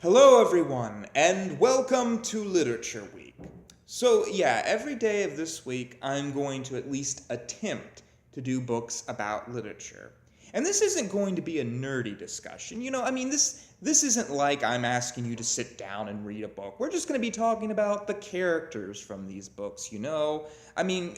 Hello, everyone, and welcome to Literature Week. So, yeah, every day of this week, I'm going to at least attempt to do books about literature. And this isn't going to be a nerdy discussion. This isn't like I'm asking you to sit down and read a book. We're just going to be talking about the characters from these books.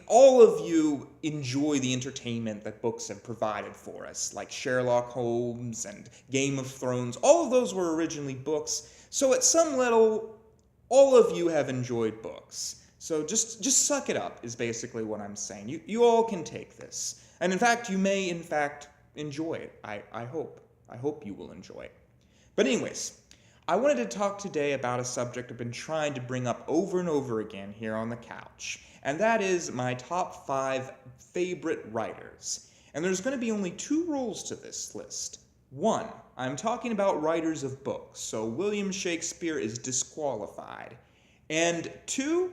All of you enjoy the entertainment that books have provided for us, like Sherlock Holmes and Game of Thrones. All of those were originally books. So at some level, all of you have enjoyed books. So just suck it up is basically what I'm saying. You all can take this. And in fact, you may in fact enjoy it. I hope. I hope you will enjoy it. But anyways, I wanted to talk today about a subject I've been trying to bring up over and over again here on the couch, and that is my top 5 favorite writers. And there's going to be only 2 rules to this list. 1, I'm talking about writers of books, so William Shakespeare is disqualified. And 2,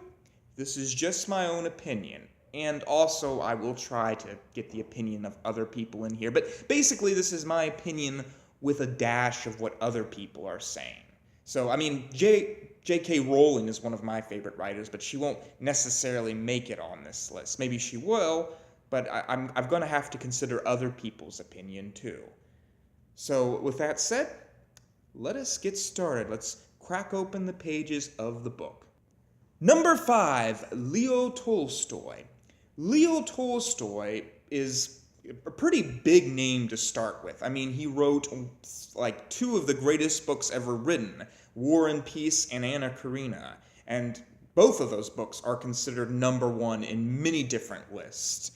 this is just my own opinion. And also, I will try to get the opinion of other people in here. But basically, this is my opinion with a dash of what other people are saying. So, J.K. Rowling is one of my favorite writers, but she won't necessarily make it on this list. Maybe she will, but I'm going to have to consider other people's opinion too. So, with that said, let us get started. Let's crack open the pages of the book. Number 5, Leo Tolstoy. Leo Tolstoy is a pretty big name to start with. He wrote like 2 of the greatest books ever written, War and Peace and Anna Karenina, and both of those books are considered number 1 in many different lists.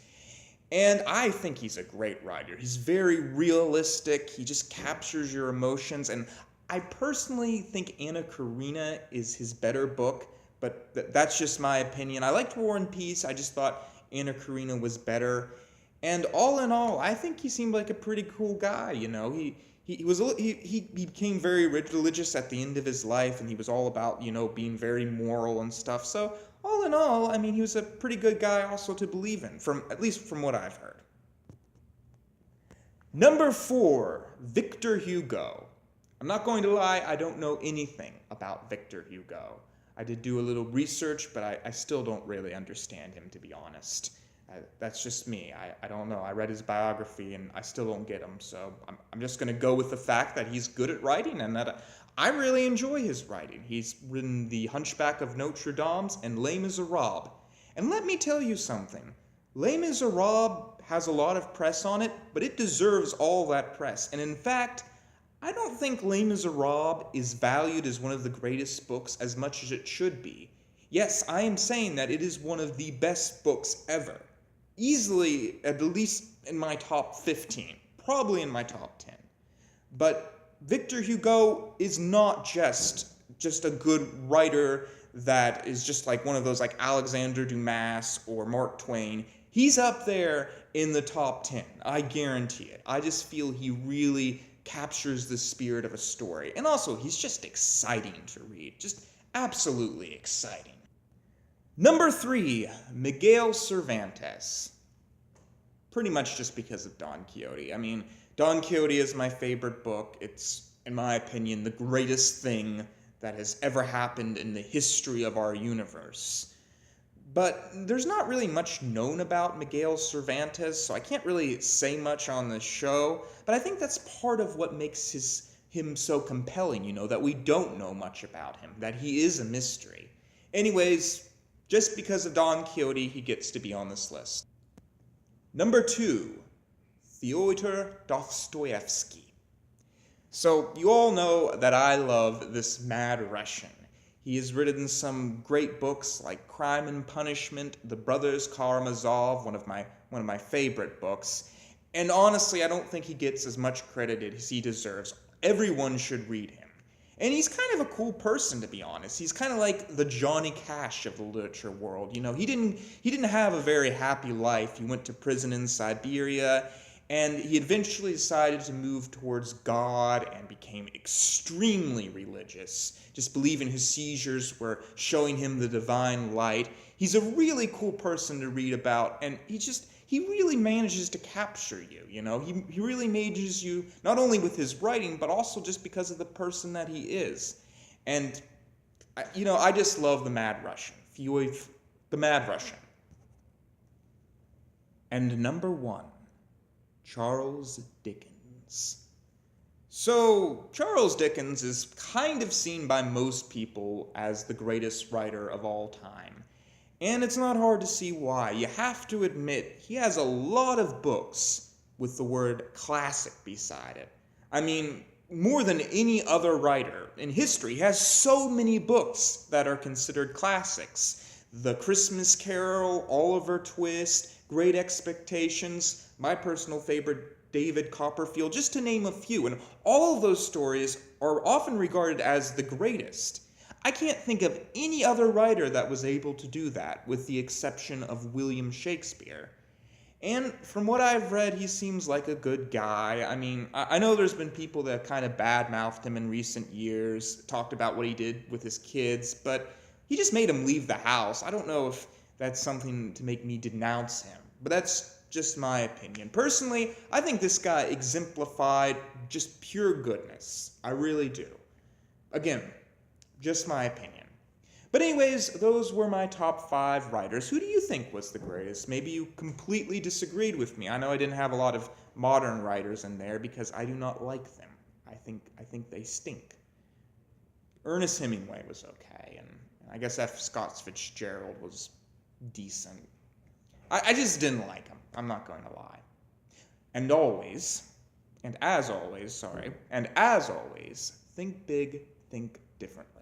And I think he's a great writer. He's very realistic, he just captures your emotions, and I personally think Anna Karenina is his better book, but that's just my opinion. I liked War and Peace, I just thought Anna Karenina was better. And all in all, I think he seemed like a pretty cool guy. He became very religious at the end of his life, and he was all about being very moral and stuff. So all in all, he was a pretty good guy also to believe in, at least from what I've heard. Number 4, Victor Hugo. I'm not going to lie, I don't know anything about Victor Hugo. I did do a little research, but I still don't really understand him, to be honest. That's just me. I don't know. I read his biography and I still don't get him. So I'm just going to go with the fact that he's good at writing and that I really enjoy his writing. He's written The Hunchback of Notre Dame and Les Miserables. And let me tell you something. Les Miserables has a lot of press on it, but it deserves all that press. And in fact, I don't think Les Miserables is valued as one of the greatest books as much as it should be. Yes, I am saying that it is one of the best books ever. Easily, at least in my top 15, probably in my top 10. But Victor Hugo is not just a good writer that is just like one of those like Alexander Dumas or Mark Twain. He's up there in the top 10, I guarantee it. I just feel he really captures the spirit of a story. And also, he's just exciting to read, just absolutely exciting. Number 3, Miguel Cervantes. Pretty much just because of Don Quixote. Don Quixote is my favorite book. It's, in my opinion, the greatest thing that has ever happened in the history of our universe. But there's not really much known about Miguel Cervantes, so I can't really say much on this show. But I think that's part of what makes him so compelling, that we don't know much about him, that he is a mystery. Anyways, just because of Don Quixote, he gets to be on this list. Number 2, Fyodor Dostoyevsky. So, you all know that I love this mad Russian. He has written some great books like Crime and Punishment, The Brothers Karamazov, one of my favorite books. And honestly, I don't think he gets as much credit as he deserves. Everyone should read him. And he's kind of a cool person, to be honest. He's kind of like the Johnny Cash of the literature world. He didn't have a very happy life. He went to prison in Siberia, and he eventually decided to move towards God and became extremely religious, just believing his seizures were showing him the divine light. He's a really cool person to read about, and he really manages to capture you, you know? He really manages you, not only with his writing, but also just because of the person that he is. And, I just love The Mad Russian. The Mad Russian. And number 1, Charles Dickens. So, Charles Dickens is kind of seen by most people as the greatest writer of all time. And it's not hard to see why. You have to admit, he has a lot of books with the word classic beside it. I mean, more than any other writer in history, he has so many books that are considered classics. The Christmas Carol, Oliver Twist, Great Expectations, my personal favorite, David Copperfield, just to name a few. And all of those stories are often regarded as the greatest. I can't think of any other writer that was able to do that, with the exception of William Shakespeare. And from what I've read, he seems like a good guy. I mean, I know there's been people that kind of badmouthed him in recent years, talked about what he did with his kids, but he just made him leave the house. I don't know if that's something to make me denounce him, but that's just my opinion. Personally, I think this guy exemplified just pure goodness. I really do. Again, just my opinion. But anyways, those were my top 5 writers. Who do you think was the greatest? Maybe you completely disagreed with me. I know I didn't have a lot of modern writers in there because I do not like them. I think they stink. Ernest Hemingway was okay, and I guess F. Scott Fitzgerald was decent. I just didn't like him. I'm not going to lie. And as always, think big, think differently.